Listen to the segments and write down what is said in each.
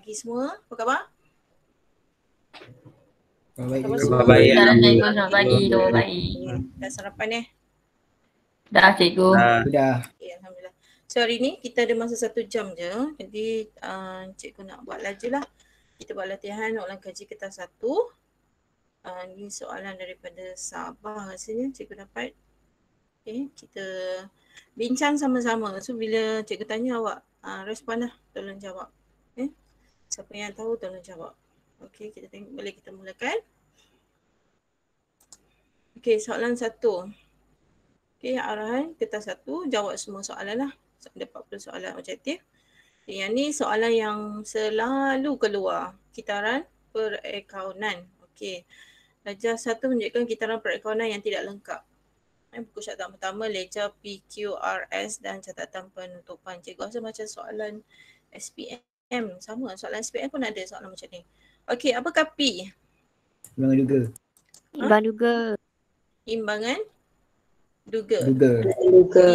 pagi semua. Apa khabar? Baik. Khabar Khabar semua? baik, Cikgu, Alhamdulillah. selamat pagi. Khabar baik. Dah sarapan Dah, cikgu. Sudah. Okay, Alhamdulillah. So hari ni kita ada masa 1 jam je. Jadi cikgu nak buat laju lah. Kita buat latihan ulang kaji kertas 1. Ni soalan daripada Sabah rasanya cikgu dapat. Okay, kita bincang sama-sama. So bila cikgu tanya awak respon lah, tolong jawab. Okay. Siapa yang tahu tolong jawab. Okay, kita tengok, boleh kita mulakan. Okay, soalan 1. Okay, arahan kertas 1, jawab semua soalan lah. Ada 40 soalan objektif. Yang ni soalan yang selalu keluar. Kitaran perakaunan. Okay. Darjah 1 menunjukkan kitaran perakaunan yang tidak lengkap. Buku catatan pertama, ledger PQRS dan catatan penutupan. Cikgu rasa macam soalan SPM. Sama, soalan SPM pun ada soalan macam ni. Okey, apakah P? Imbangan duga. Imbang duga. Imbangan duga. Duga.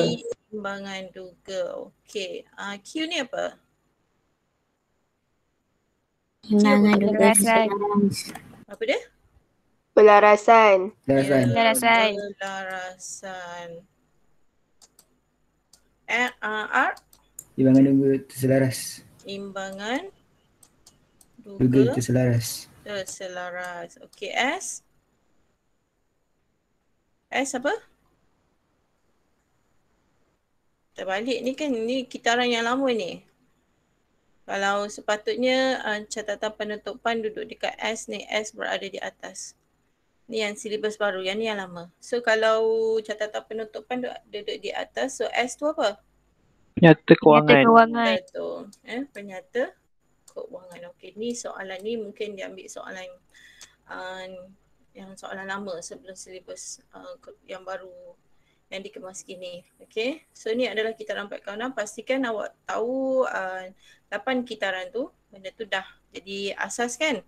Imbangan duga. Okey. Q ni apa? Imbangan duga. Apa dia? Pelarasan. Pelarasan. Pelarasan. R? Imbangan duga terselaras. Imbangan Duga duga terselaras. terselaras. Okey, S? S apa? Terbalik ni kan, ni kitaran yang lama ni. Kalau sepatutnya catatan penutupan duduk dekat S ni, S berada di atas. Ni yang silibus baru, yang ni yang lama. So kalau catatan penutupan duduk di atas, so S tu apa? Penyata kewangan. Betul. Penyata keuangan. Okey, ni soalan ni mungkin dia ambil soalan yang soalan lama sebelum silibus yang baru yang dikemas kini. Okey, so ni adalah kitaran perakaunan. Pastikan awak tahu 8 kitaran tu, benda tu dah jadi asas kan.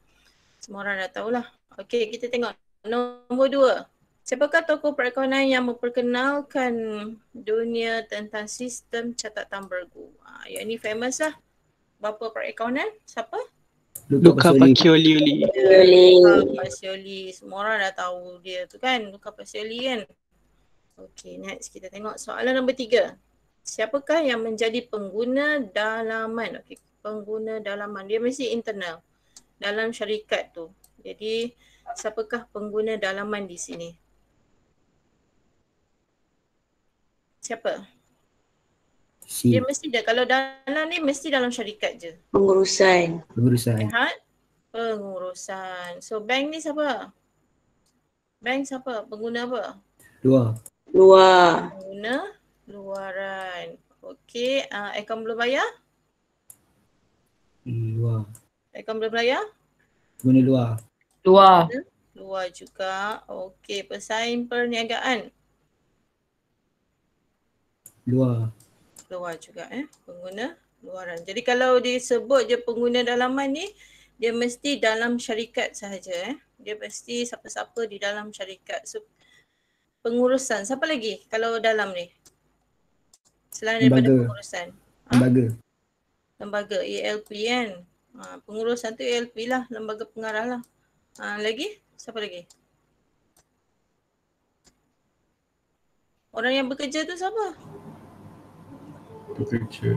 Semua orang dah tahulah. Okey, kita tengok nombor 2. Siapakah tokoh perakaunan yang memperkenalkan dunia tentang sistem catatan bergu? Yang ni famous lah. Bapa perakaunan, siapa? Luca Pacioli. Luca Pacioli. Semua orang dah tahu dia tu kan, Luca Pacioli kan. Okey, next kita tengok soalan nombor 3. Siapakah yang menjadi pengguna dalaman? Okey, pengguna dalaman. Dia mesti internal dalam syarikat tu. Jadi, siapakah pengguna dalaman di sini? Siapa? Dia mesti dah, kalau dalam ni mesti dalam syarikat je. Pengurusan. Lihat, pengurusan. So bank ni siapa? Bank siapa? Pengguna apa? Luar. Pengguna luaran. Okey, akaun belum bayar? Luar. Akaun belum bayar? Pengguna luar. Luar juga. Okey, pesaing perniagaan. Luar juga pengguna luaran. Jadi kalau disebut je pengguna dalaman ni, dia mesti dalam syarikat sahaja Dia mesti siapa-siapa di dalam syarikat. So pengurusan, siapa lagi kalau dalam ni? Selain daripada pengurusan. Lembaga ELP kan. Pengurusan tu ELP lah, lembaga pengarah lah. Lagi? Siapa lagi? Orang yang bekerja tu siapa? Bekerja.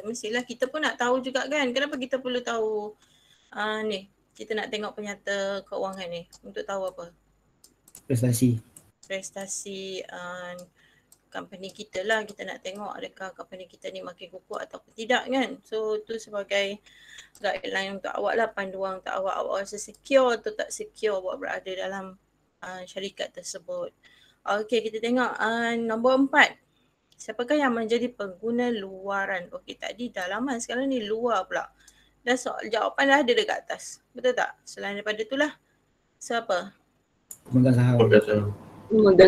Mestilah kita pun nak tahu juga kan. Kenapa kita perlu tahu ni? Kita nak tengok penyata keuangan ni. Untuk tahu apa? Prestasi company kita lah. Kita nak tengok adakah company kita ni makin kukuh atau tidak kan. So tu sebagai guideline untuk awak lah. Panduan untuk awak. Awak rasa secure atau tak secure awak berada dalam syarikat tersebut. Okey, kita tengok nombor 4. Siapakah yang menjadi pengguna luaran? Okey, tadi dalaman, sekarang ni luar pula. Dan jawapan dah ada dekat atas. Betul tak? Selain daripada itulah. Siapa? Pemegang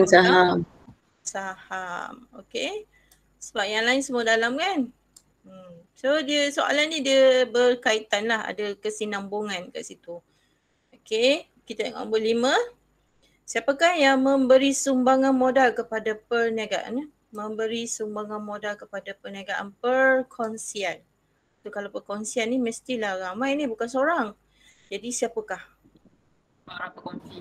saham. Saham. Okey. Sebab yang lain semua dalam kan? So dia soalan ni dia berkaitan lah. Ada kesinambungan kat situ. Okey. Kita tengok nombor 5. Siapakah yang memberi sumbangan modal kepada perniagaan? Memberi sumbangan modal kepada perniagaan perkongsian. So kalau perkongsian ni mestilah ramai ni, bukan seorang. Jadi siapakah? Para berkongsi.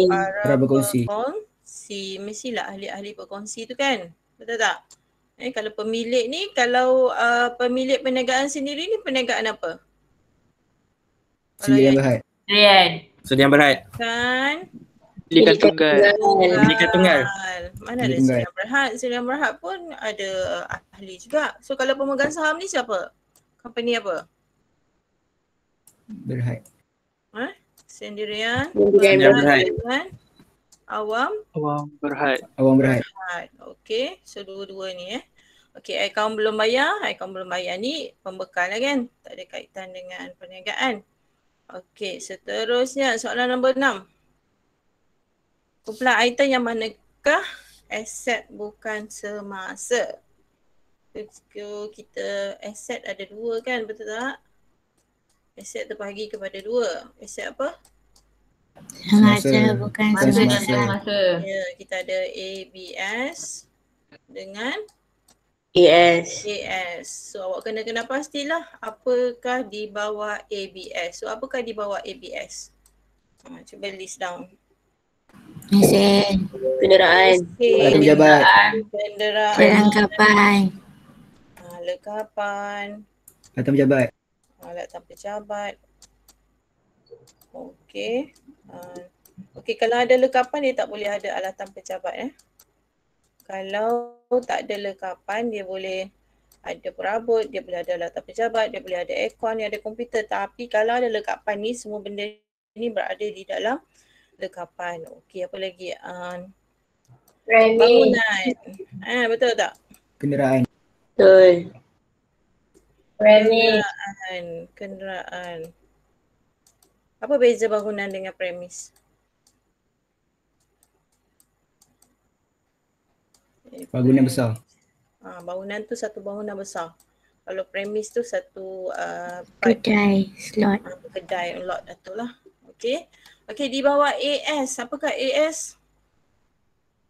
Para berkongsi. Berkongsi. Mestilah ahli-ahli berkongsi tu kan. Betul tak? Kalau pemilik ni, kalau pemilik perniagaan sendiri ni perniagaan apa? Sendirian berhad. Sedian berhad. Kan? Bilikan tunggal. Bilikan tunggal. Mana ada Bilikan sedian berhad? Sedian berhad pun ada ahli juga. So kalau pemegang saham ni siapa? Company apa? Berhad. Sendirian berhad. dengan awam Berhad. Awam berhad. berhad. Okey, so dua-dua ni Okey, akaun belum bayar. Akaun belum bayar ni pembekal lah kan? Tak ada kaitan dengan perniagaan. Okey, seterusnya soalan nombor 6. Kumpulan item yang manakah aset bukan semasa? So, kita aset ada dua kan, betul tak? Aset terbahagi kepada dua. Aset apa? Semasa. bukan Bukan semasa. Ya, kita ada ABS dengan AS. AS. So awak kena pastilah apakah di bawah ABS. So apakah di bawah ABS? Cuba list down. Mesin, Kenderaan. Alat pejabat. Kenderaan. perlengkapan, Lekapan. Alat pejabat. Alat tanpa pejabat. Okey. Okey, kalau ada lekapan dia tak boleh ada alatan pejabat Kalau tak ada lekapan dia boleh ada perabot, dia boleh ada alatan pejabat, dia boleh ada aircon, dia ada komputer. Tapi kalau ada lekapan ni, semua benda ni berada di dalam lekapan. Okey, apa lagi? Bangunan. Betul tak? Kenderaan. Betul. Kenderaan. Apa beza bangunan dengan premis? Bangunan besar. Bangunan tu satu bangunan besar. Kalau premis tu satu kedai, slot, kedai, lot tu lah. Okey. Okey, di bawah AS. Apakah AS?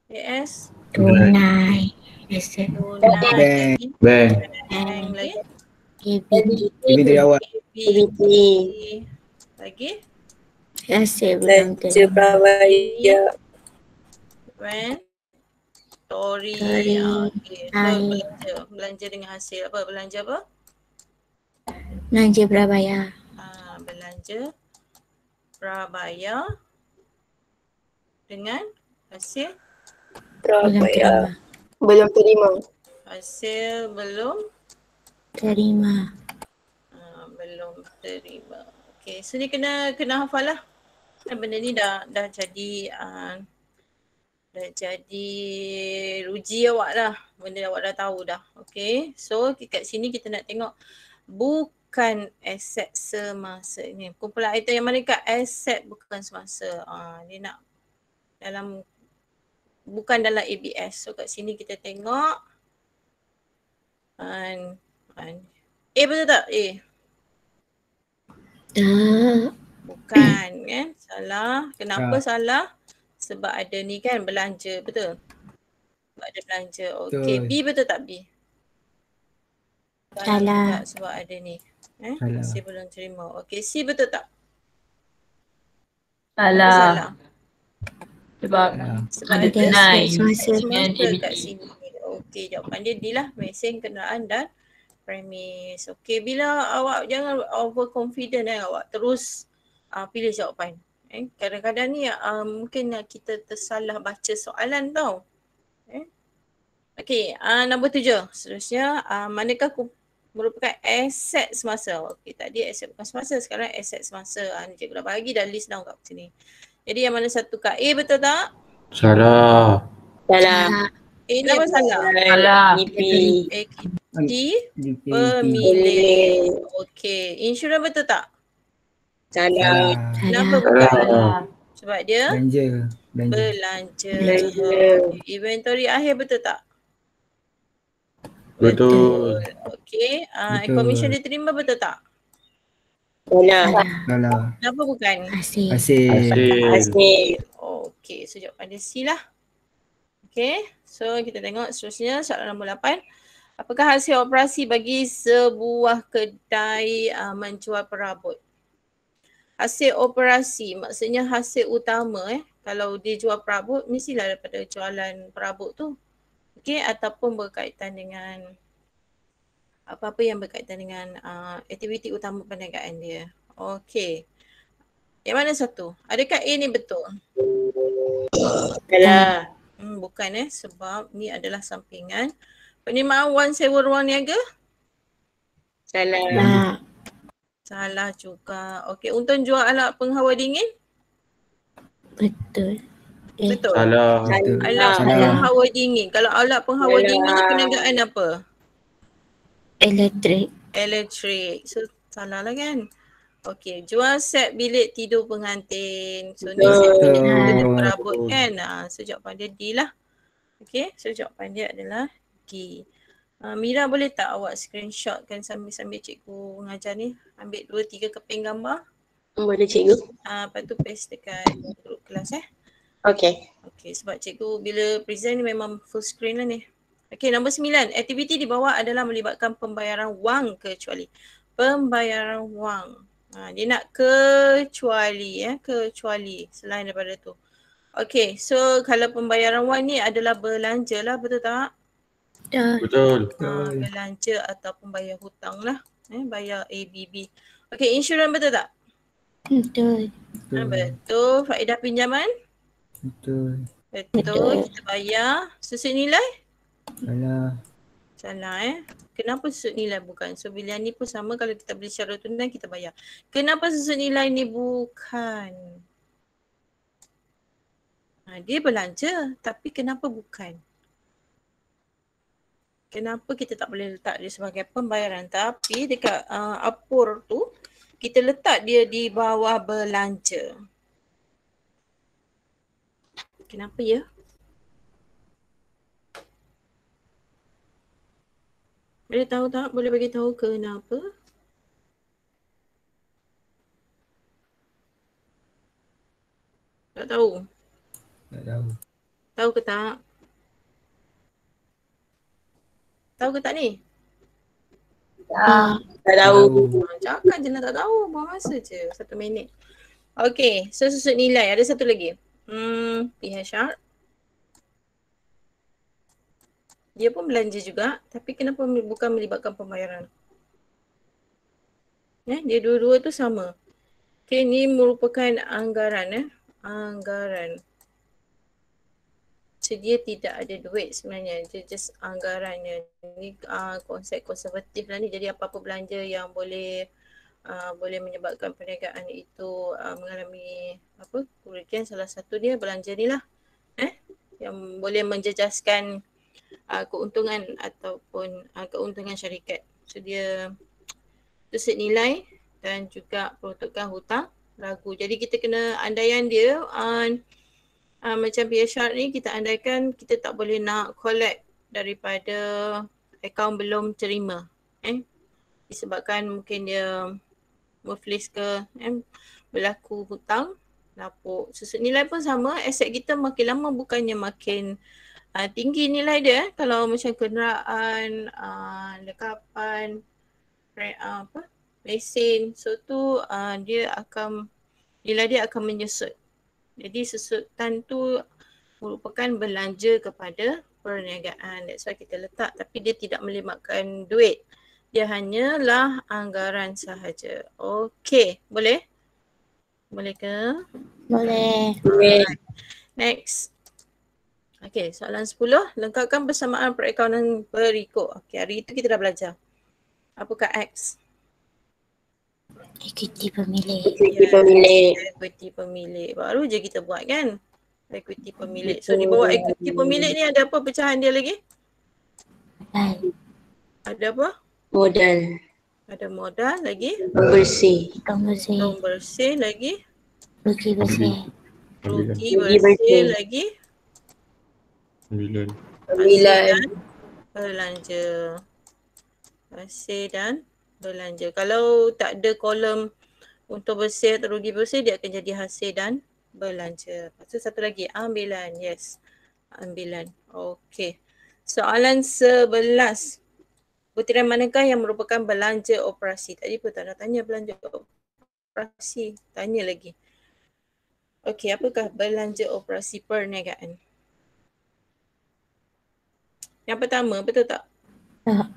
AS? tunai, aset, Tunai. Bank. Bank lagi. ABT, Inventory awal. ABT. Lagi? aset belum Belanja terima, prabayar. Rent. Story. Story. Okey. So Air. belanja dengan hasil apa? Belanja apa? belanja prabayar, Belanja prabayar dengan hasil belum Prabayar. terima, Belum terima. hasil belum terima, belum terima. Okey, so ni kena hafal lah. Benda ni dah jadi dah jadi ruji awak dah. Benda awak dah tahu dah. Okey, so kat sini kita nak tengok bukan aset semasa ni. Kumpulan item yang manakah aset bukan semasa. Dia nak bukan dalam ABS. So kat sini kita tengok betul tak? tak, Bukan kan? Salah. Kenapa salah? Sebab ada ni kan belanja, betul? Sebab ada belanja. Okey, Betul. B betul tak B? Salah. juga sebab ada ni. Salah. Masih belum terima. Okey, C betul tak? salah, Sebab Sebab ada aset semasa, semasa kat sini. Okey, jawapan dia D lah. Mesin, kenderaan dan premis. Okey, bila awak jangan overconfident awak terus pilih jawapan. Kadang-kadang ni mungkin kita tersalah baca soalan tau. Okey, nombor 7. Seterusnya, manakah merupakan aset semasa? Okey, tadi aset bukan semasa, sekarang aset semasa. Ni cikgu dah bagi dah list down kat sini. Jadi yang mana satu kak? A betul tak? Salah. salah. Kenapa salah? Salah. IP. Equity GP. pemilik. Okey, insurans betul tak? Salah. Kenapa salah, bukan? Sebab dia Belanja. belanja. Belanja. Inventory akhir betul tak? Betul. Okey, Betul. information diterima betul tak? Salah. Salah. Kenapa bukan? asyik, Hasil. Hasil. Hasil. Okey, so jawapan dia C lah. Okey, so kita tengok seterusnya soalan nombor 8. Apakah hasil operasi bagi sebuah kedai menjual perabot? Hasil operasi maksudnya hasil utama kalau dia jual perabot mestilah daripada jualan perabot tu. Okey, ataupun berkaitan dengan apa-apa yang berkaitan dengan aktiviti utama perniagaan dia. Okey. Yang mana satu? Adakah A ni betul? Salah. Bukan sebab ni adalah sampingan. Penerimaan wang sewa ruang niaga? Salah. Salah. Salah juga. Okey, untuk jual alat penghawa dingin? Betul. Betul. Salah. Betul. Alat Salah. penghawa dingin. Kalau alat penghawa Salah. dingin ni perniagaan apa? Elektrik. Elektrik. So salah lah kan? Okey, jual set bilik tidur pengantin. So ni Betul. set bilik tidur Betul. perabot kan? So jawapan dia D lah. Okey, so jawapan dia adalah D. Mira boleh tak awak screenshotkan sambil cikgu mengajar ni? Ambil 2-3 keping gambar. Boleh cikgu? Lepas tu paste dekat grup kelas Okey. Okey, sebab cikgu bila present ni memang full screen lah ni. Okey, nombor 9. Aktiviti di bawah adalah melibatkan pembayaran wang kecuali. Pembayaran wang. Dia nak kecuali kecuali selain daripada tu. Okey, so kalau pembayaran wang ni adalah belanja lah, betul tak? Betul. Belanja ataupun bayar hutang lah. Bayar ABB. Okey, insurans betul tak? Betul. Betul. Faedah pinjaman? Betul. Betul. Kita bayar. Susut nilai? Salah. Salah Kenapa susut nilai bukan? So pilihan ni pun sama, kalau kita beli secara tunai kita bayar. Kenapa susut nilai ni bukan? Dia belanja tapi kenapa bukan? Kenapa kita tak boleh letak dia sebagai pembayaran, tapi dekat apur tu kita letak dia di bawah belanja. Kenapa ya? Boleh tahu tak? Boleh bagi tahu kenapa? Tak tahu. Tak tahu. Tahu ke tak? Tahu ke tak ni? Tak tahu. Cakap je lah tak tahu. Buang masa je. 1 minit. Okay. So susut nilai. Ada satu lagi. PH Sharp. Dia pun belanja juga. Tapi kenapa bukan melibatkan pembayaran? Dia dua-dua tu sama. Okay. Ni merupakan anggaran. Anggaran. So dia tidak ada duit sebenarnya. Dia just anggarannya. Ni konsep konservatif lah ni. Jadi apa-apa belanja yang boleh menyebabkan perniagaan itu mengalami kerugian, salah satu dia belanja ni lah. Yang boleh menjejaskan keuntungan ataupun keuntungan syarikat. So dia susut nilai dan juga peruntukan hutang ragu. Jadi kita kena andaian dia macam PHR ni kita andaikan kita tak boleh nak collect daripada akaun belum terima. Disebabkan mungkin dia muflis ke berlaku hutang lapuk. Susut nilai pun sama, aset kita makin lama bukannya makin tinggi nilai dia. Kalau macam kenderaan, lekapan, lesen, so tu nilai dia akan menyusut. Jadi susutan tu merupakan belanja kepada perniagaan. That's why kita letak, tapi dia tidak melibatkan duit. Dia hanyalah anggaran sahaja. Okey, boleh? Boleh ke? Boleh. Next. Okey, soalan 10. Lengkapkan persamaan perakaunan berikut. Okey, hari itu kita dah belajar. Apakah X? Ekuiti pemilik. Equity pemilik. Baru je kita buat kan? Equity pemilik. So di bawah equity pemilik ni ada apa pecahan dia lagi? Ada apa? Modal. Ada modal lagi? Bersih. Bersih. Bersih lagi? Rugi bersih. Rugi Rugi bersih bersih. lagi? 9. Hasil dan belanja. Hasil dan belanja. Kalau tak ada kolom untuk bersih atau rugi bersih, dia akan jadi hasil dan belanja. Lepas tu satu lagi, ambilan. Yes, ambilan. Okey. Soalan 11. Butiran manakah yang merupakan belanja operasi? Tadi pun tak nak tanya belanja operasi. Tanya lagi. Okey, apakah belanja operasi perniagaan? Yang pertama, betul tak? Tak.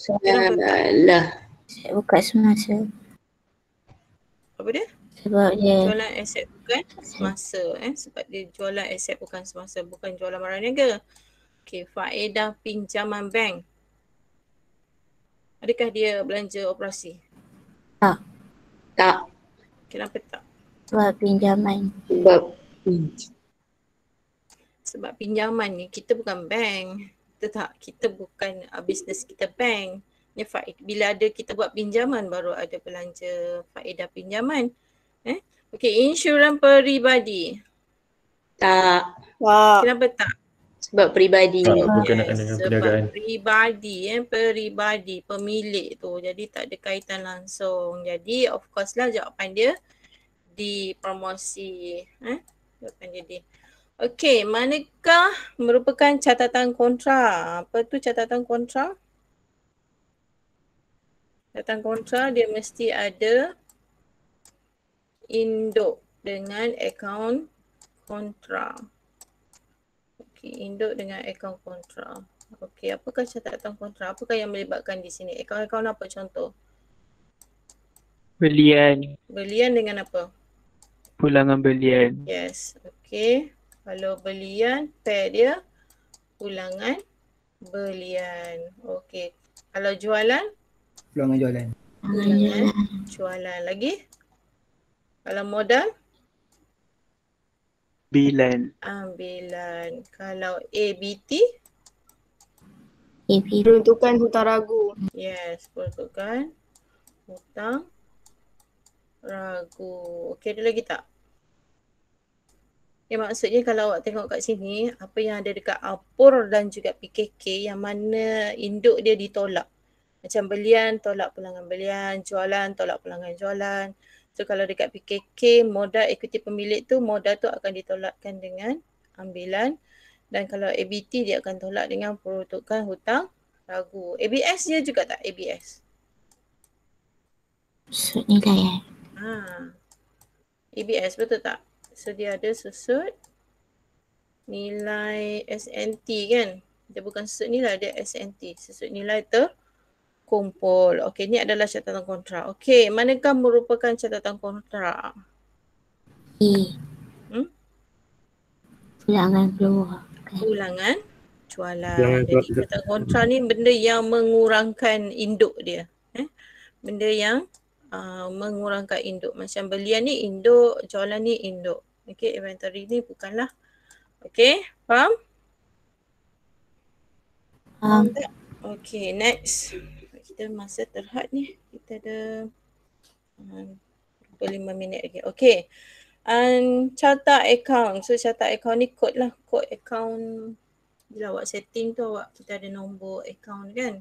Kenapa tak? Salah. Saya buka semasa. Apa dia? Sebab dia Jualan aset bukan semasa. Sebab dia jualan aset bukan semasa. Bukan jualan barang niaga. Okey, faedah pinjaman bank. Adakah dia belanja operasi? Tak. Kenapa tak? sebab pinjaman. Sebab Sebab pinjaman ni kita bukan bank. Betul tak? Kita bukan bisnes kita bank. Bila ada kita buat pinjaman baru ada belanja faedah pinjaman. Okey, insurans peribadi. tak. Kenapa tak? Sebab peribadi. Tak berkenaan dengan perniagaan. Sebab peribadi, pemilik tu. Jadi tak ada kaitan langsung. Jadi of course lah jawapan dia di promosi. Jawapan dia di. Okey, manakah merupakan catatan kontra? Apa tu catatan kontra? Catatan kontra dia mesti ada induk dengan akaun kontra. Okey, induk dengan akaun kontra. Okey, apakah catatan kontra? Apakah yang melibatkan di sini? Akaun-akaun apa contoh? Belian. Belian dengan apa? Pulangan belian. Yes, okey. Kalau belian, pair dia pulangan belian. Okey. Kalau jualan, Peluangan jualan. pulangan jualan. Lagi? Kalau modal, Bilan. ambilan. Kalau ABT, AB Peruntukan hutang ragu. yes, peruntukan hutang ragu. Okey, ada lagi tak? Maksudnya kalau awak tengok kat sini, apa yang ada dekat APUR dan juga PKK yang mana induk dia ditolak. Macam belian, tolak pulangan belian, jualan, tolak pulangan jualan. So kalau dekat PKK, modal ekuiti pemilik tu, modal tu akan ditolakkan dengan ambilan. Dan kalau ABT dia akan tolak dengan peruntukan hutang ragu. ABS dia juga tak? ABS. sud nilai. ABS betul tak? So dia ada susut nilai SNT kan? Dia bukan susut nilai, dia SNT. Susut nilai terkumpul. Okey, ni adalah catatan kontra. Okey, manakah merupakan catatan kontra? E. Pulangan keluar. Pulangan jualan. Pulangan Jadi jualan. catatan kontra ni benda yang mengurangkan induk dia. Benda yang mengurangkan induk. Macam belian ni induk, jualan ni induk. Okey, inventory ni bukanlah. Okey, faham? Faham tak? Okey, next. Kita masa terhad ni. Kita ada 25 minit lagi. Okey. Charter account. So charter account ni kod lah. Kod account. Bila awak setting tu awak kita ada nombor account kan.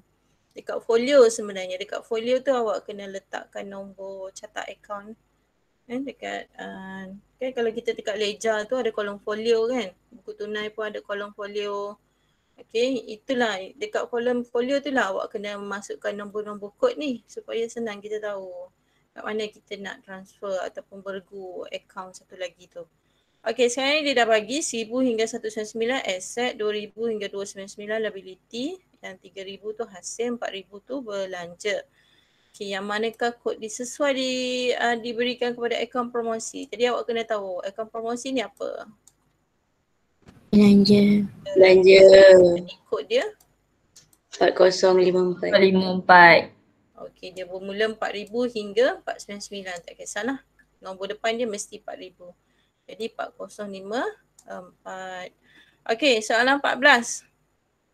Dekat folio sebenarnya. Dekat folio tu awak kena letakkan nombor charter account. Dekat kan kalau kita dekat ledger tu ada kolom folio kan. Buku tunai pun ada kolom folio. Okey, itulah dekat kolom folio tu lah awak kena masukkan nombor-nombor kod ni supaya senang kita tahu kat mana kita nak transfer ataupun bergu account satu lagi tu. Okey, sekarang ni dia dah bagi 1000 hingga 199 asset, 2000 hingga 299 liability, yang 3000 tu hasil, 4000 tu belanja. Okey, yang manakah kod disesuai diberikan kepada akaun promosi. Jadi awak kena tahu akaun promosi ni apa. Belanja. Jadi kod dia 4054. 554. okey, dia bermula 4000 hingga 499, tak kisahlah. Nombor depan dia mesti 4000. Jadi 4054. Okey, soalan 14.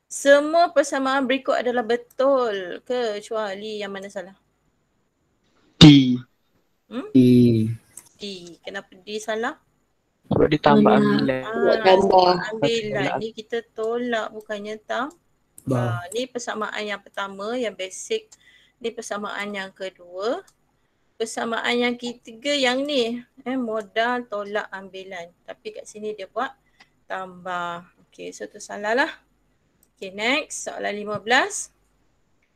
Semua persamaan berikut adalah betul kecuali yang mana salah? D. D. Kenapa D salah? Sebab dia tambah ambilan. Buat tambah. Ambilan ni kita tolak bukannya Bah. Ni persamaan yang pertama, yang basic. Ni persamaan yang kedua. Persamaan yang ketiga yang ni. Modal tolak ambilan. Tapi kat sini dia buat tambah. Okey, so tu salah lah. Okay, next. Soalan 15.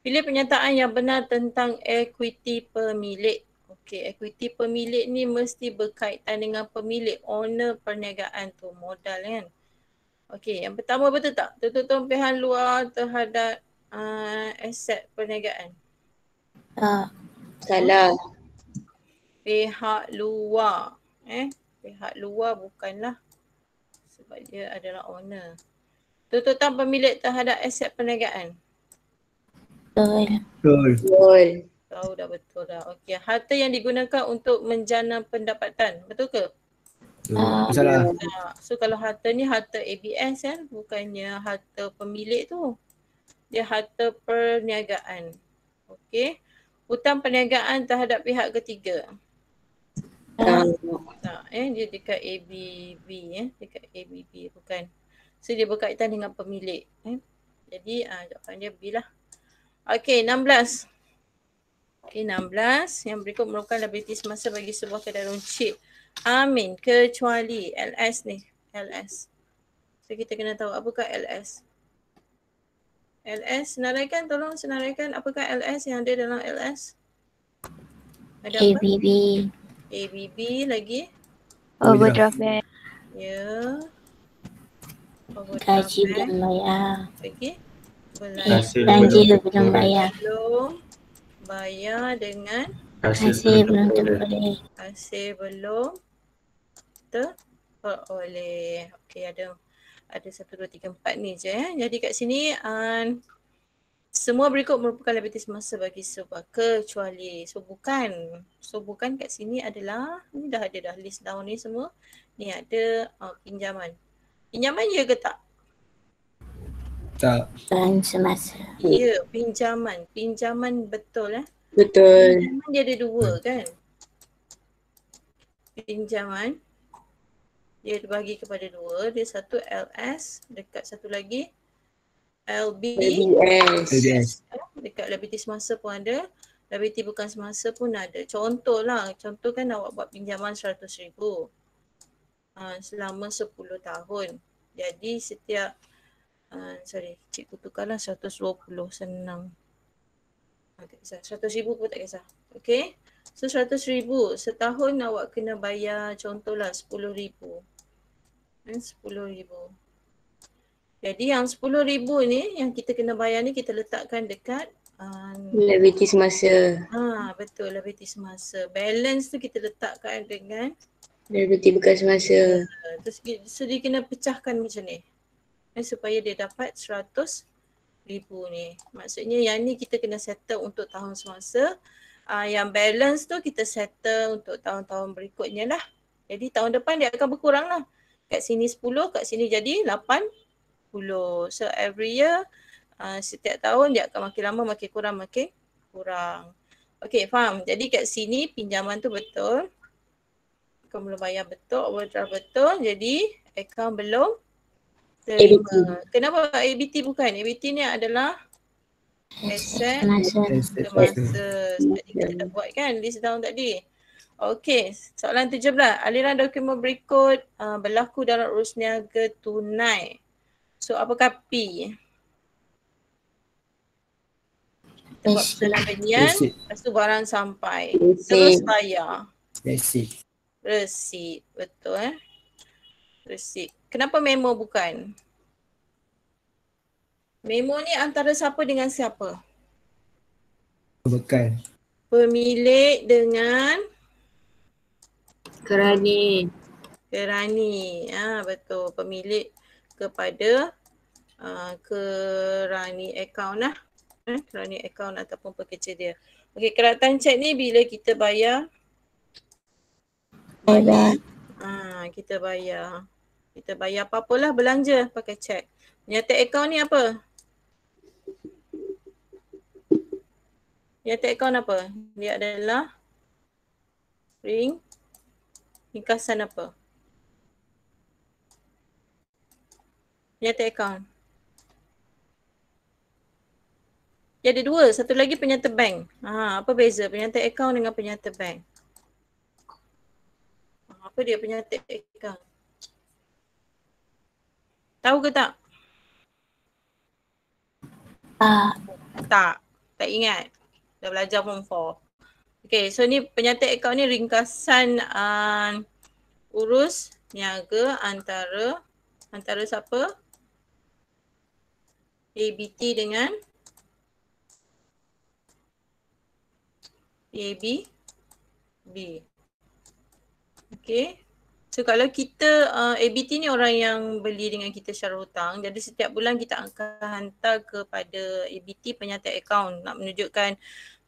Pilih pernyataan yang benar tentang equity pemilik. Okey, equity pemilik ni mesti berkaitan dengan pemilik, owner perniagaan tu, modal kan. Okey, yang pertama betul tak? Tertutup pihak luar terhadap aset perniagaan. Tak. Salah. Pihak luar. Pihak luar bukanlah, sebab dia adalah owner. Tuntutan pemilik terhadap aset perniagaan. Betul. Betul. Betul. Tahu dah, betul dah. Okey, harta yang digunakan untuk menjana pendapatan. Betul ke? Betul. Salah. So kalau harta ni harta ABS kan, bukannya harta pemilik tu. Dia harta perniagaan. Okey. Hutang perniagaan terhadap pihak ketiga. Tak. Tak, dia dekat ABB, dekat ABB bukan. So dia berkaitan dengan pemilik. Jadi jawapan dia B lah. Okey, 16. Okey, 16. Yang berikut merupakan liability semasa bagi sebuah kedai runcit. Amin, kecuali LS ni. LS. So kita kena tahu apakah LS. LS, senaraikan, tolong senaraikan apakah LS yang ada dalam LS. Ada apa? ABB. ABB lagi. Overdraft bank. Ya. Gaji belum bayar. Lagi. Belanja belum bayar. Belum bayar dengan Hasil belum terperoleh. hasil belum terperoleh. Okey, ada 1, 2, 3, 4 ni je ya. Jadi kat sini semua berikut merupakan liability semasa bagi sebuah kecuali. So bukan kat sini adalah, ni dah ada dah list down ni semua. Ni ada pinjaman. Pinjaman ya ke tak? Tak. Dan semasa. Ya, pinjaman. Pinjaman betul Betul. Pinjaman dia ada dua kan? Pinjaman dia dibagi kepada dua. Dia satu LS, dekat satu lagi ABS. ABS. Dekat liability semasa pun ada. Liability bukan semasa pun ada. Contoh kan awak buat pinjaman 100,000 selama 10 tahun. Jadi setiap cikgu tukarlah 120, senang. Tak kisah. 100,000 pun tak kisah. Okay. So 100,000 setahun awak kena bayar contohlah 10,000. 10,000. Jadi yang 10,000 ni yang kita kena bayar ni kita letakkan dekat Liability semasa. betul, liability semasa. Balance tu kita letakkan dengan Liability bukan semasa. terus dia kena pecahkan macam ni. Supaya dia dapat 100,000 ni. Maksudnya yang ni kita kena settle untuk tahun semasa. Yang balance tu kita settle untuk tahun-tahun berikutnya lah. Jadi tahun depan dia akan berkurang lah. Kat sini 10, kat sini jadi 80. So every year setiap tahun dia akan makin lama makin kurang. Okay, faham? Jadi kat sini pinjaman tu betul. Kau belum bayar betul, overdraft betul. Jadi account belum terima. Kenapa ABT bukan? ABT ni adalah aset semasa. Tadi kita dah buat kan list down tadi. Okey, soalan 17. Aliran dokumen berikut berlaku dalam urus niaga tunai. So apakah P? Kita buat pesanan belian, lepas tu barang sampai. Terus bayar. Resit, betul Resit. Kenapa memo bukan? Memo ni antara siapa dengan siapa? Bukan. Pemilik dengan Kerani. Betul. Pemilik kepada kerani akaun lah. Kerani akaun ataupun pekerja dia. Okey, keratan cek ni bila kita bayar? Kita bayar. Kita bayar apa-apalah belanja pakai cek. Penyata akaun ni apa? Penyata akaun apa? Dia adalah ringkasan apa? Penyata akaun. Dia ada dua. Satu lagi penyata bank. Apa beza penyata akaun dengan penyata bank? Apa dia penyata akaun? Tahu ke tak? Tak. Tak. Tak ingat? Dah belajar form 4. Okay, so ni penyata akaun ni ringkasan urus niaga antara siapa? ABT dengan ABB. Okay. So kalau kita ABT ni orang yang beli dengan kita secara hutang, jadi setiap bulan kita akan hantar kepada ABT penyata akaun nak menunjukkan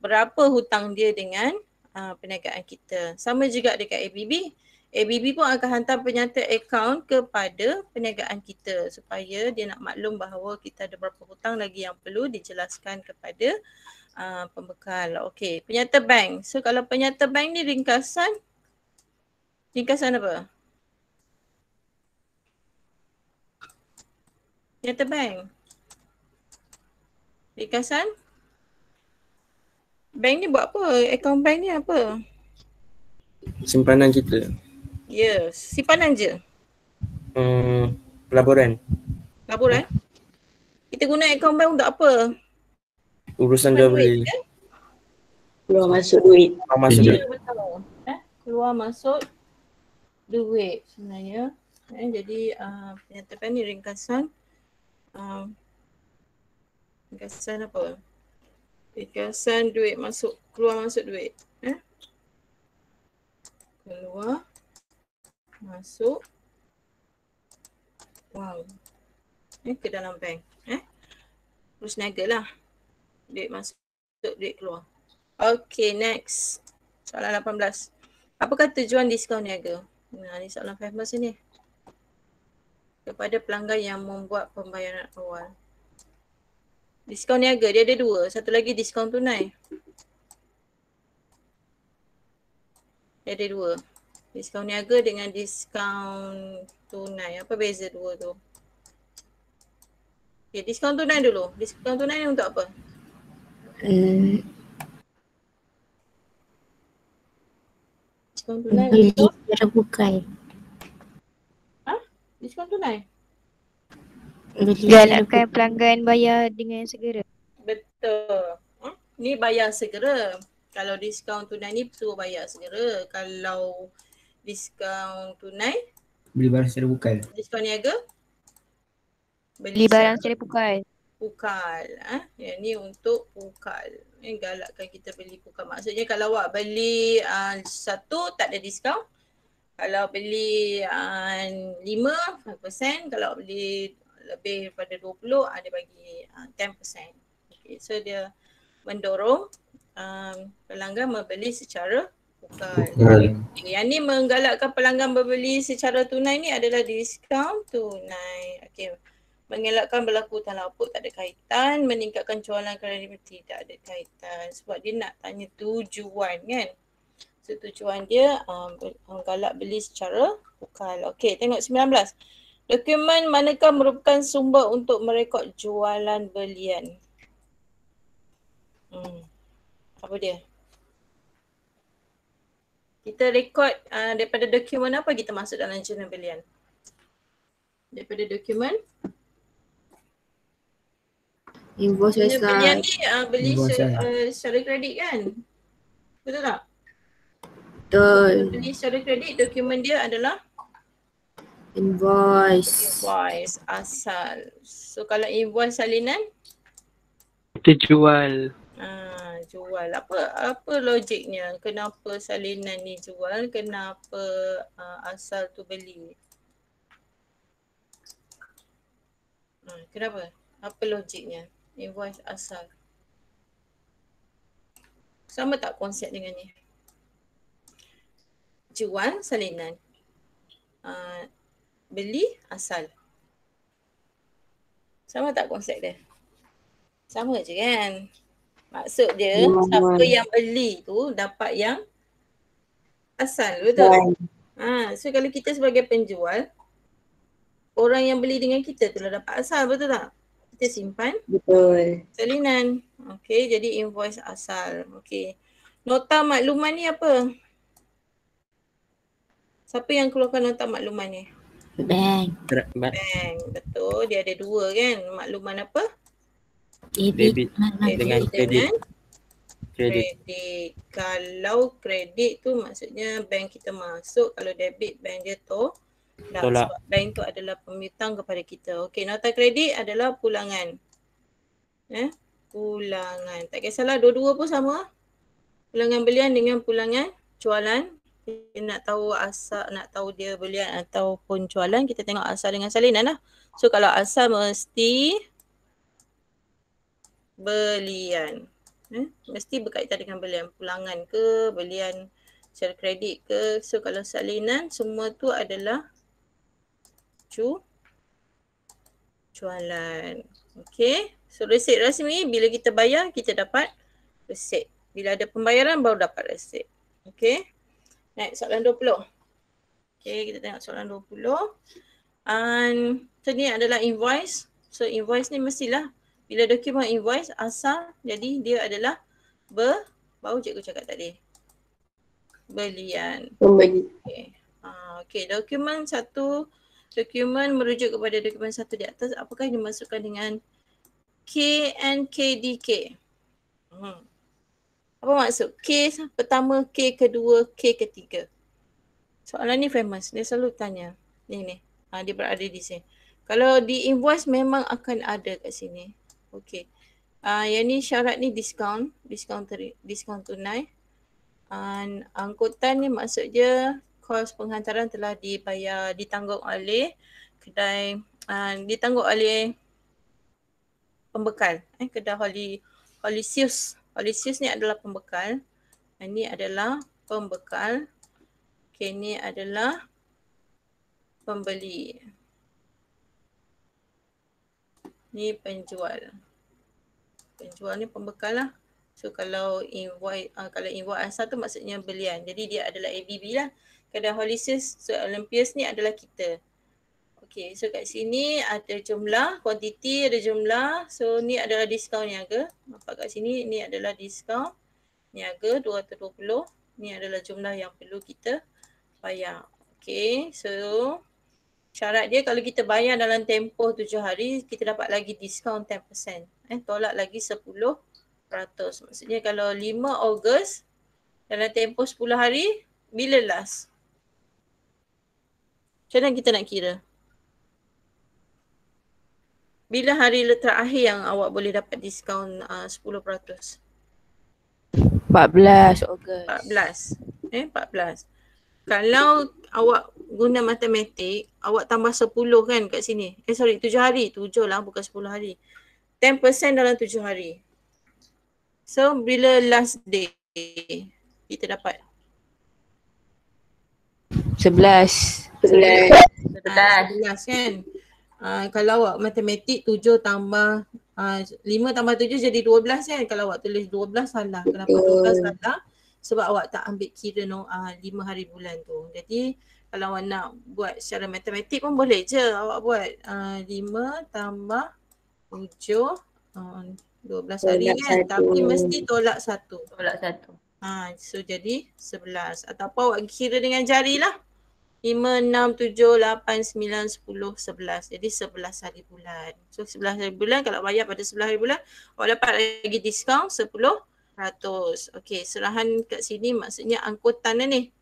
berapa hutang dia dengan perniagaan kita. Sama juga dekat ABB. ABB pun akan hantar penyata akaun kepada perniagaan kita supaya dia nak maklum bahawa kita ada berapa hutang lagi yang perlu dijelaskan kepada pembekal. Okey, penyata bank. So kalau penyata bank ni ringkasan apa? Penyata bank. Ringkasan? Bank ni buat apa? Akaun bank ni apa? Simpanan kita. Ya, simpanan je. Pelaburan. Laporan. Kita guna akaun bank untuk apa? Urusan jual beli. Kan? Keluar masuk duit. Masuk Kerja. duit. Betul. Keluar masuk duit sebenarnya. Jadi penyata bank ni ringkasan apa? Ringkasan duit masuk, keluar masuk duit. Keluar masuk wang ke dalam bank. Terus niaga lah. Duit masuk, duit keluar. Okay, next. Soalan 18. Apakah tujuan diskaun niaga? Ni soalan famous ni. Kepada pelanggan yang membuat pembayaran awal. Diskaun niaga dia ada dua. Satu lagi diskaun tunai. Dia ada dua. Diskaun niaga dengan diskaun tunai. Apa beza dua tu? Okay, diskaun tunai dulu. Diskaun tunai ni untuk apa? Diskaun tunai Beli untuk secara bukan. diskaun tunai. Beli Galakkan pelanggan bayar dengan segera. Betul. Ni bayar segera. Kalau diskaun tunai ni suruh bayar segera. Kalau diskaun tunai, Beli barang secara bukan. diskaun niaga, Beli barang secara pukal. pukal. Yang ni untuk pukal. Galakkan kita beli pukal. Maksudnya kalau awak beli satu tak ada diskaun. Kalau beli 5% kalau beli lebih daripada 20 ada bagi 10%. Okay, so dia mendorong pelanggan membeli secara pukal. Yang ni menggalakkan pelanggan membeli secara tunai ni adalah diskaun tunai. Okay. Mengelakkan berlaku hutang lapuk tak ada kaitan, meningkatkan jualan kerana tidak ada kaitan. Sebab dia nak tanya tujuan kan. So tujuan dia menggalak beli secara pukal. Okey, tengok 19. Dokumen manakah merupakan sumber untuk merekod jualan belian? Apa dia? Kita rekod daripada dokumen apa kita masuk dalam jurnal belian? Daripada dokumen Invoice jurnal belian website. ni beli Invoice secara kredit kan? Betul tak? Betul. Beli secara kredit, dokumen dia adalah Invoice. invoice asal. So kalau invoice salinan, Kita jual. jual. Apa logiknya? Kenapa salinan ni jual? Kenapa asal tu beli? Kenapa? Apa logiknya? Invoice asal. Sama tak konsep dengan ni? Jual salinan. Beli asal. Sama tak konsep dia? Sama je kan? Maksud dia siapa yang beli tu dapat yang asal, betul? So kalau kita sebagai penjual, orang yang beli dengan kita tu lah dapat asal, betul tak? Kita simpan Betul. salinan. Okey, jadi invoice asal. Okey. Nota makluman ni apa? Siapa yang keluarkan nota makluman ni? Bank. Bank. Betul. Dia ada dua kan? Makluman apa? Debit dengan kredit. Kredit. Kredit. Kalau kredit tu maksudnya bank kita masuk, kalau debit bank dia tolak. Sebab bank tu adalah pemiutang kepada kita. Okey, nota kredit adalah pulangan. Pulangan. Tak kisahlah, dua-dua pun sama. Pulangan belian dengan pulangan jualan. Kita nak tahu asal, nak tahu dia belian ataupun jualan, kita tengok asal dengan salinan lah. So kalau asal mesti belian. Mesti berkaitan dengan belian. Pulangan ke, belian secara kredit ke. So kalau salinan, semua tu adalah jualan. Okay. So resit rasmi, bila kita bayar, kita dapat resit. Bila ada pembayaran, baru dapat resit. Okay. Next, soalan 20. Okay, kita tengok soalan 20. So ni adalah invoice. So invoice ni mestilah bila dokumen invoice asal, jadi dia adalah baru cikgu cakap tadi. Belian. Okay. Okay, dokumen merujuk kepada dokumen satu di atas. Apakah yang dimasukkan dengan KNKDK? Apa maksud? K pertama, K kedua, K ketiga. Soalan ni famous. Dia selalu tanya. Ni. Dia berada di sini. Kalau di invoice memang akan ada kat sini. Okey. Yang ni syarat ni diskaun tunai. Angkutan ni maksud dia kos penghantaran telah ditanggung oleh kedai, ditanggung oleh pembekal. Kedai Holisius. Holisius ni adalah pembekal. Ini adalah pembekal. Okay, ni adalah pembeli. Ni penjual. Penjual ni pembekal lah. So kalau invoice asal tu maksudnya belian. Jadi dia adalah ABB lah. Kedai Holisius. So Olympus ni adalah kita. Okay, so kat sini ada jumlah, kuantiti ada jumlah. So ni adalah diskaun niaga. Nampak kat sini, ni adalah diskaun niaga 220. Ni adalah jumlah yang perlu kita bayar. Okay, so syarat dia kalau kita bayar dalam tempoh 7 hari, kita dapat lagi diskaun 10%. Tolak lagi 10%. Maksudnya kalau 5 Ogos dalam tempoh 10 hari, bila last? Macam mana kita nak kira? Bila hari terakhir yang awak boleh dapat diskaun 10%? 14 Ogos. 14. Kalau awak guna matematik, awak tambah 10 kan kat sini. 7 hari. 7 lah, bukan 10 hari. 10% dalam 7 hari. So bila last day kita dapat? 11 kan? Kalau awak matematik 7 tambah 5 tambah 7 jadi 12 kan. Kalau awak tulis 12 salah. Kenapa 12 salah? Sebab awak tak ambil kira 5 hari bulan tu. Jadi kalau awak nak buat secara matematik pun boleh je awak buat 5 tambah 7 12 hari kan. Tapi mesti tolak 1. So jadi 11. Ataupun awak kira dengan jari lah. 5, 6, 7, 8, 9, 10, 11. Jadi 11 hari bulan. So 11 hari bulan, kalau bayar pada 11 hari bulan, awak dapat lagi diskaun 10%. Okey, serahan kat sini maksudnya angkutan ni.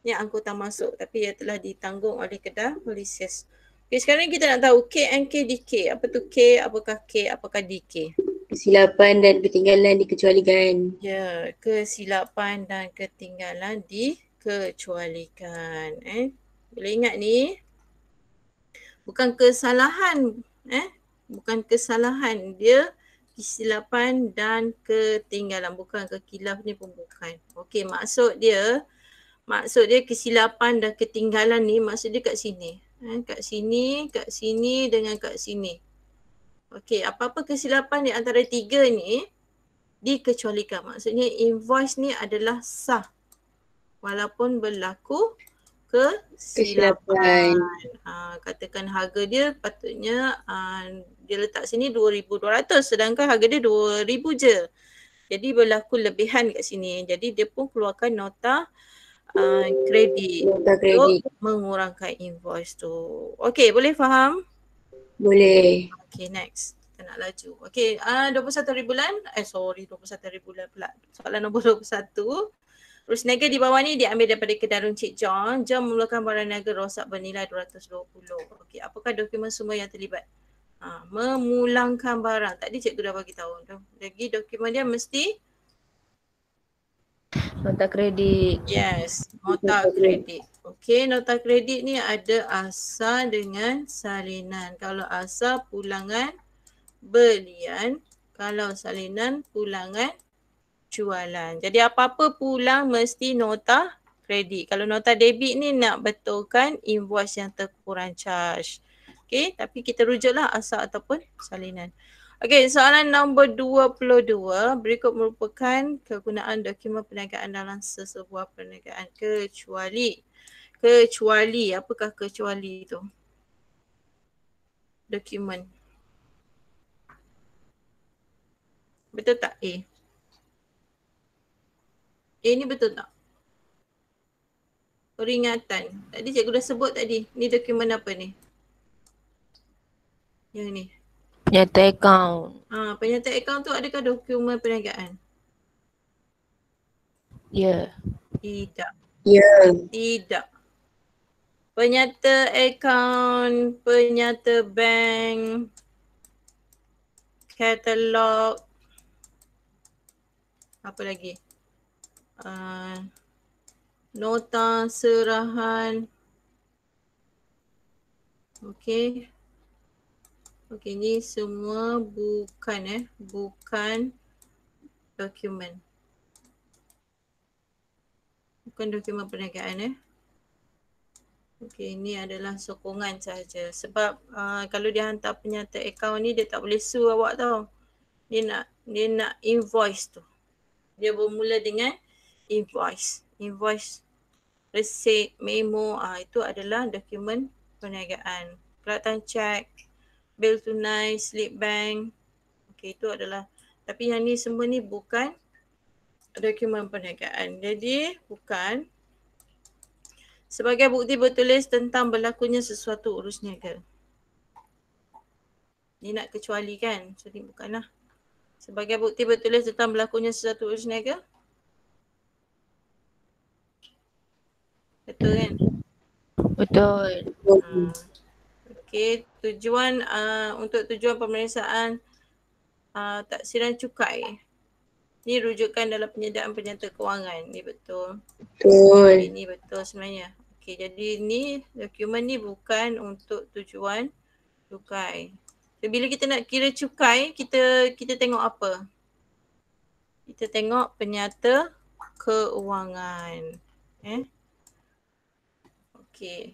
Ni angkutan masuk tapi ia telah ditanggung oleh kedai Holisius. Okey, sekarang kita nak tahu K and K DK. Apa tu K, apakah K, apakah DK? Kesilapan dan ketinggalan dikecualikan. Ya, kesilapan dan ketinggalan dikecualikan. Boleh ingat ni, bukan kesalahan, bukan kesalahan, dia kesilapan dan ketinggalan, bukan kekilaf ni pun bukan. Okey, maksud dia kesilapan dan ketinggalan ni maksud dia kat sini. Kat sini dengan kat sini. Okey, apa-apa kesilapan di antara tiga ni dikecualikan. Maksudnya invoice ni adalah sah walaupun berlaku kesilapan. Katakan harga dia patutnya dia letak sini 2,200 sedangkan harga dia 2,000 je. Jadi berlaku lebihan kat sini. Jadi dia pun keluarkan nota kredit untuk mengurangkan invoice tu. Okey, boleh faham? Boleh. Okay, next. kita nak laju. Okey, 21 hari bulan, 21 hari bulan pula. Soalan nombor 21. Urus niaga di bawah ni diambil daripada Kedarun Cik John. John memulakan barang niaga rosak bernilai 220. Okey, apakah dokumen semua yang terlibat? Memulangkan barang. Tadi cikgu dah bagi tahu. Lagi dokumen dia mesti Nota kredit. yes, nota kredit. Okey, nota kredit ni ada asal dengan salinan. Kalau asal pulangan belian, kalau salinan pulangan jualan. Jadi apa-apa pulang mesti nota kredit. Kalau nota debit ni nak betulkan invoice yang terkurang charge. Okey, tapi kita rujuklah asal ataupun salinan. Okey, soalan nombor 22. Berikut merupakan kegunaan dokumen perniagaan dalam sesebuah perniagaan kecuali. Kecuali, apakah kecuali tu? Dokumen. Betul tak A? A ni betul tak? Peringatan. Tadi cikgu dah sebut tadi. Ni dokumen apa ni? Yang ni. Nyata akaun. Penyata akaun tu adakah dokumen perniagaan? Ya. Tidak. Ya. Tidak. Penyata akaun, penyata bank, katalog, apa lagi? Nota serahan. Okey. Okey, ni semua bukan bukan dokumen. Bukan dokumen perniagaan Okey, ini adalah sokongan sahaja. Sebab kalau dia hantar penyata akaun ni dia tak boleh sue awak tau. Dia nak invoice tu. Dia bermula dengan invoice. Invoice, receipt, memo, itu adalah dokumen perniagaan. Kelihatan cek, bil tunai, slip bank. Okey, itu adalah, tapi yang ni semua ni bukan dokumen perniagaan. Jadi bukan sebagai bukti bertulis tentang berlakunya sesuatu urus niaga. Ni nak kecuali kan? So ni bukanlah. Sebagai bukti bertulis tentang berlakunya sesuatu urus niaga. Betul kan? Betul. Okey, tujuan untuk tujuan pemeriksaan taksiran cukai. Ni rujukan dalam penyediaan penyata kewangan. Ni betul. Betul. Ini betul sebenarnya. Okey, jadi ni dokumen ni bukan untuk tujuan cukai. So, bila kita nak kira cukai, kita tengok apa? Kita tengok penyata keuangan. Okey.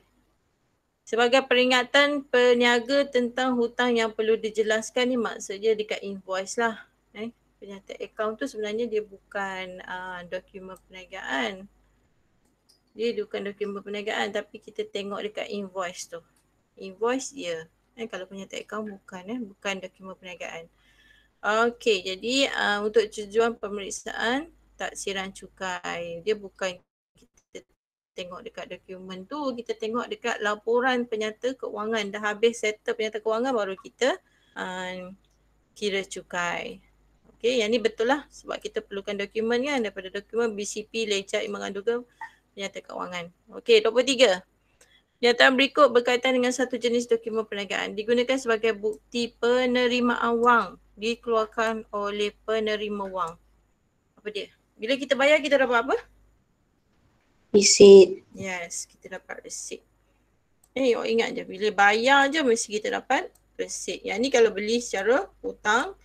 Sebagai peringatan peniaga tentang hutang yang perlu dijelaskan ni maksudnya dekat invoice lah. Penyata akaun tu sebenarnya dia bukan dokumen perniagaan. Dia bukan dokumen perniagaan tapi kita tengok dekat invoice tu. Invoice dia. Kalau penyata akaun bukan dokumen perniagaan. Okey, jadi untuk tujuan pemeriksaan taksiran cukai. Dia bukan kita tengok dekat dokumen tu, kita tengok dekat laporan penyata keuangan. Dah habis settle penyata keuangan baru kita kira cukai. Okey, yang ni betul lah sebab kita perlukan dokumen kan, daripada dokumen BCP, lecak, mengandungkan penyata keuangan. Okey, 23. Pernyataan berikut berkaitan dengan satu jenis dokumen perniagaan. Digunakan sebagai bukti penerimaan wang dikeluarkan oleh penerima wang. Apa dia? Bila kita bayar kita dapat apa? Receipt. Yes, kita dapat receipt. Awak ingat je, bila bayar je mesti kita dapat receipt. Yang ni kalau beli secara hutang.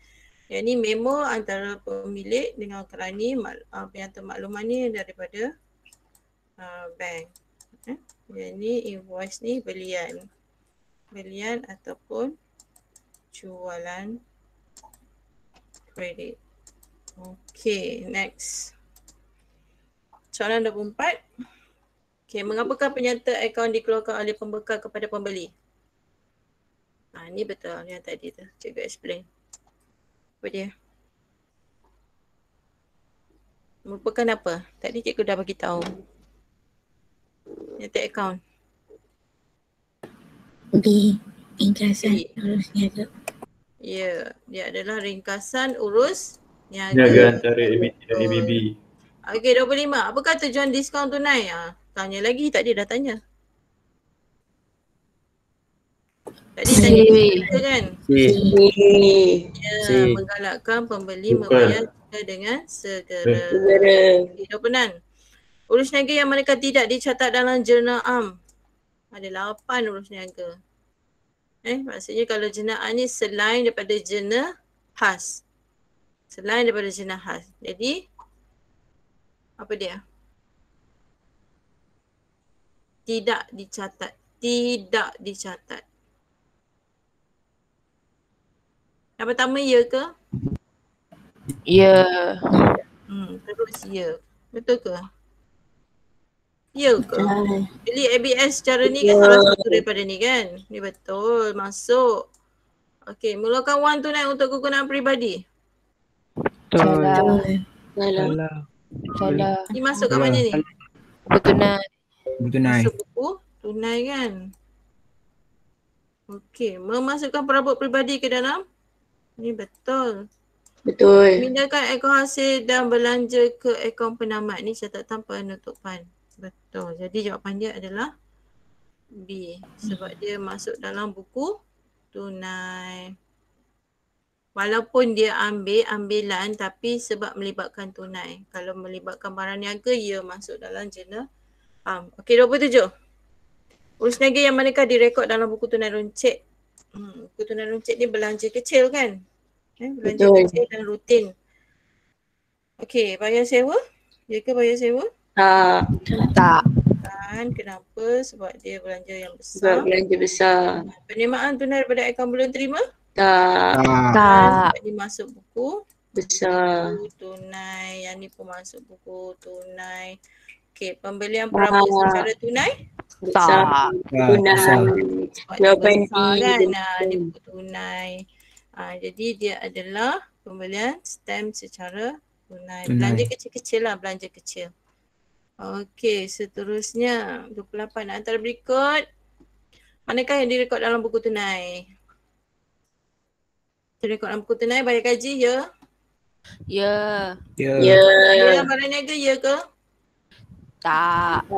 Yang ni memo antara pemilik dengan kerani penyata makluman ni daripada bank. Yang ni invoice ni belian. Belian ataupun jualan kredit. Okay, next. Soalan 24. Okay, mengapakah penyata akaun dikeluarkan oleh pembekal kepada pembeli? Ni betul yang tadi tu. Cikgu explain. Apa dia? Merupakan apa? Tadi cikgu dah bagi tahu. Penyata akaun. Beli ingkasan urus niaga. Ya, dia adalah ringkasan urus Niaga niaga. antara ABT dan ABB. Okey, 25. Apakah tujuan diskaun tunai? Tanya lagi, tadi dah tanya. Tadi tanya kita kan? C. Ya, C. menggalakkan pembeli Bukan. membayar dengan segera. Segera. Okey, 26. Urus niaga yang mereka tidak dicatat dalam jurnal am. Ada 8 urus niaga. Maksudnya kalau jurnal am ni selain daripada jurnal khas. Selain daripada jurnal khas. Jadi, apa dia? Tidak dicatat. Tidak dicatat. Yang pertama ya ke? Ya. Terus ya. Betul ke? Ya ke? Jadi ABS secara ni kan salah satu daripada ni kan? Ni betul. Masuk. Okey, mulakan wang tunai untuk kegunaan peribadi. Salah. Salah. Salah. Ni masuk kat mana ni? Bertunai. Bertunai. Masuk buku tunai kan? Okey, memasukkan perabot peribadi ke dalam? Ni betul. Betul. Pindahkan akaun hasil dan belanja ke akaun penamat. Ni catatan penutupan. Betul. Jadi jawapan dia adalah B. Sebab dia masuk dalam buku tunai. Walaupun dia ambilan tapi sebab melibatkan tunai. Kalau melibatkan barang niaga, ia masuk dalam jurnal am. Okey, 27. Urus niaga yang manakah direkod dalam buku tunai runcit. Buku tunai runcit ni belanja kecil kan? Belanja Betul. kecil dan rutin. Okey, bayar sewa? Ya ke bayar sewa? Tak. Kan, kenapa? Sebab dia belanja yang besar. Sebab belanja besar. Penerimaan tunai daripada akaun belum terima? Tak. Tak. Sebab dia masuk buku Besar. tunai. Yang ni pun masuk buku tunai. Okey, pembelian perabot secara tunai? Besar. Tunai. Sebab dia Jawapan besar D. kan? Dia buku tunai. Jadi dia adalah pembelian stamp secara tunai. Belanja kecil-kecil lah, belanja kecil. Okey, seterusnya 28. Antara berikut, manakah yang direkod dalam buku tunai? Direkod dalam buku tunai, bayar gaji ya? Ya. Ya. Pembelian barang niaga ya ke? Tak.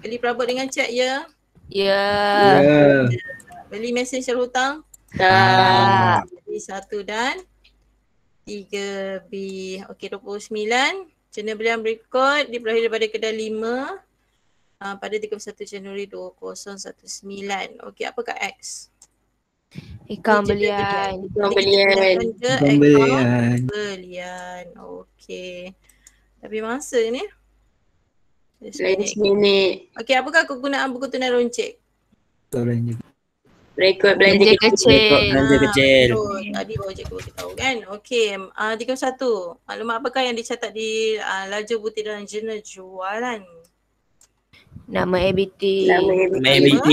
Beli perabot dengan cek ya? Ya. Ya. Beli mesin secara hutang? Tak. Jadi 1 dan 3B. Okey, 29. Jurnal belian berikut diperoleh daripada kedai 5 pada 31 Januari 2019. Okey, apakah X? Akaun Ni jurnal belian. Jadi kita pindahkan ke akaun Pembelian. belian. Okey. Tapi masa ni? Lain seminit. Okey, apakah kegunaan buku tunai runcit? Belanja. Rekod belanja Rekod kecil. belanja kecil. Betul. Tadi baru cikgu bagi tahu kan. Okey, 31. Maklumat apakah yang dicatat di laju butir dalam jurnal jualan? Nama ABT. Nama ABT.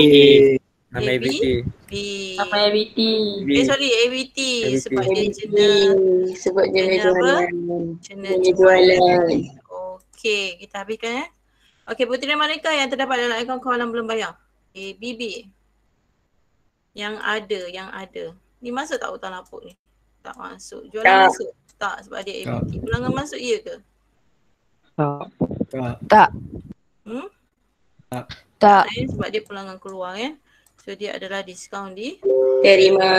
Nama AB. ABT. B. Nama ABT. Sorry, ABT. ABT. Sebab dia jurnal Sebab jenis Jurnal apa? jualan. jurnal Jenis jualan. jualan. Okey, kita habiskan Okey, butiran manakah yang terdapat dalam akaun kawalan belum bayar? A, B, B. Yang ada. Ni masuk tak hutang lapuk ni? Tak masuk. Jualan Tak. masuk? Tak, sebab dia ABT. Pulangan masuk ya ke? Tak. Tak. Tak. Sebab dia pulangan keluar kan. So dia adalah diskaun di. Terima.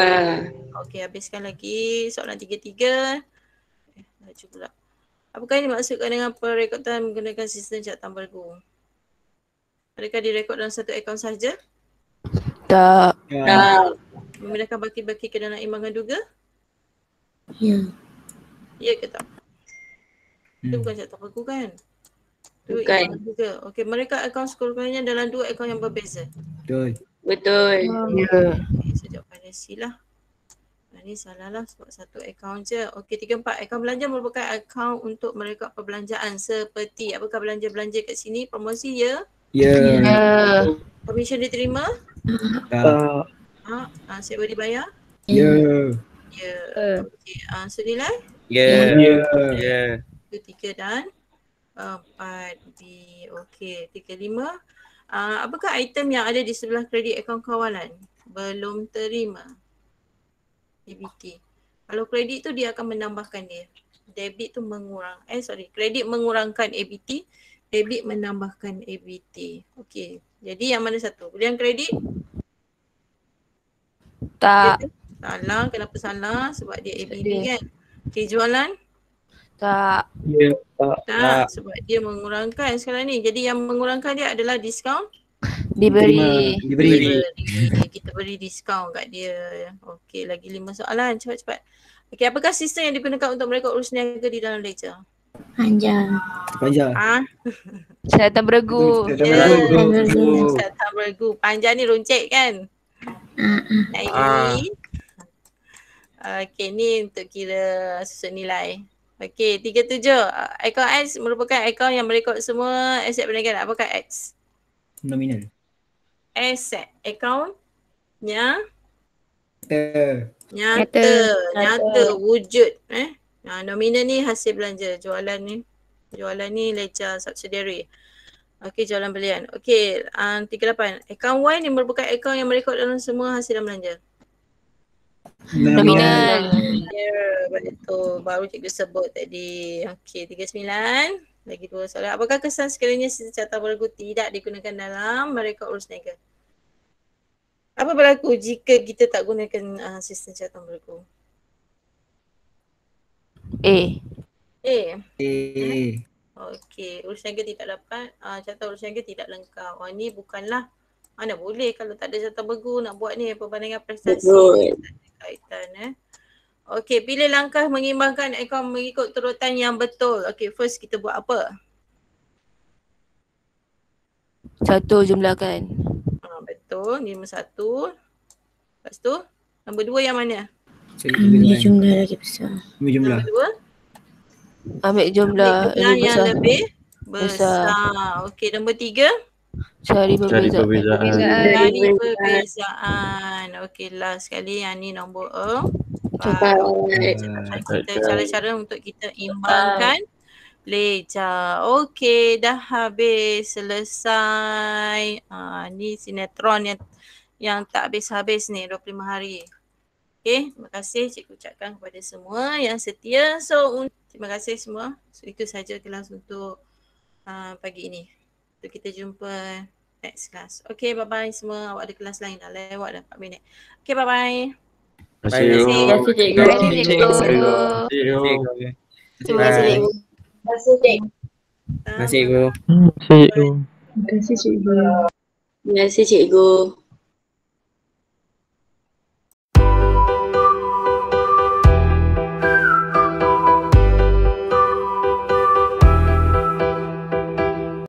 Okey, habiskan lagi soalan 33. Laju pula. Apakah yang dimaksudkan dengan perekodan menggunakan sistem catatan bergu? Adakah direkod dalam satu akaun sahaja? Tak. Ya. Memindahkan baki-baki ke dalam imbangan duga? Ya. Ya ke tak? Itu bukan catatan bergu kan? Itu Bukan. imbangan duga. Okey, mereka akaun sekurang-kurangnya dalam 2 akaun yang berbeza. Betul. Betul. Ya. Okay, so jawapannya C lah. Ini salah lah sebab satu akaun je. Okey, 34. Akaun belanja merupakan akaun untuk merekod perbelanjaan seperti apakah belanja-belanja kat sini? Promosi ya? Ya. Ya. Komisen diterima? Tak. Sewa dibayar? Ya. Ya. Okey, senilai? Ya. Ya. Ya. Itu 3 dan 4B. Okey, 35. Apakah item yang ada di sebelah kredit akaun kawalan? Belum terima. ABT. Kalau kredit tu dia akan menambahkan dia. Debit tu kredit mengurangkan ABT, debit menambahkan ABT. Okey. Jadi yang mana satu? Yang kredit? Tak. Salah. Kenapa salah? Sebab dia ABT Dia. kan. Okey, jualan? Tak. Ya. Tak. Tak. Sebab dia mengurangkan sekarang ni. Jadi yang mengurangkan dia adalah diskaun. Diberi. Diberi. Kita beri diskaun kat dia. Okey, lagi 5 soalan. Cepat-cepat. Okey, apakah sistem yang digunakan untuk merekod urus niaga di dalam ledger? Panjang. Panjang. Catatan beregu. Catatan beregu. Panjang ni runcit kan? Naik. Okey, ni untuk kira susun nilai. Okey, 37. Akaun X merupakan akaun yang merekod semua aset perniagaan. Apakah X? Nominal. Aset. Akaun Nyata. Nyata. Wujud. Nominal ni hasil belanja. Jualan ni ledger subsidiary. Okey, jualan belian. Okey, 38. Akaun Y ni merupakan akaun yang merekod dalam semua hasil dan belanja. Nominal. Ya, betul. Baru cikgu sebut tadi. Okey, 39. Lagi 2 soalan. Apakah kesan sekiranya sistem catatan berlaku tidak digunakan dalam merekod urus niaga? Apa berlaku jika kita tak gunakan sistem catatan berlaku? Okey, urus niaga tidak dapat, catatan urus niaga tidak lengkap. Ni bukanlah, mana boleh kalau tak ada catatan berlaku nak buat ni perbandingan prestasi. Betul. Tak ada kaitan. Okey, pilih langkah mengimbangkan akaun mengikut turutan yang betul. Okey, first kita buat apa? Satu jumlahkan. Betul, 51. Lepas tu, nombor 2 yang mana? Ambil jumlah lagi besar. Ambil jumlah. Nombor 2? Ambil jumlah yang besar. lebih besar. Okey, nombor 3? Cari perbezaan. Cari perbezaan. Okey, last sekali yang ni nombor 4. Kita cara-cara untuk kita imbangkan ledger. Okey, dah habis, selesai. Ni sinetron yang tak habis-habis ni 25 hari. Okey, terima kasih cikgu ucapkan kepada semua yang setia. So, terima kasih semua. So, itu saja kelas untuk pagi ini. So, kita jumpa next class. Okey, bye-bye semua. Awak ada kelas lain dah lewat dah 4 minit. Okey, bye-bye. Terima kasih cikgu. Terima kasih cikgu. Terima kasih cikgu. Terima kasih cikgu. Cikgu. Terima kasih cikgu.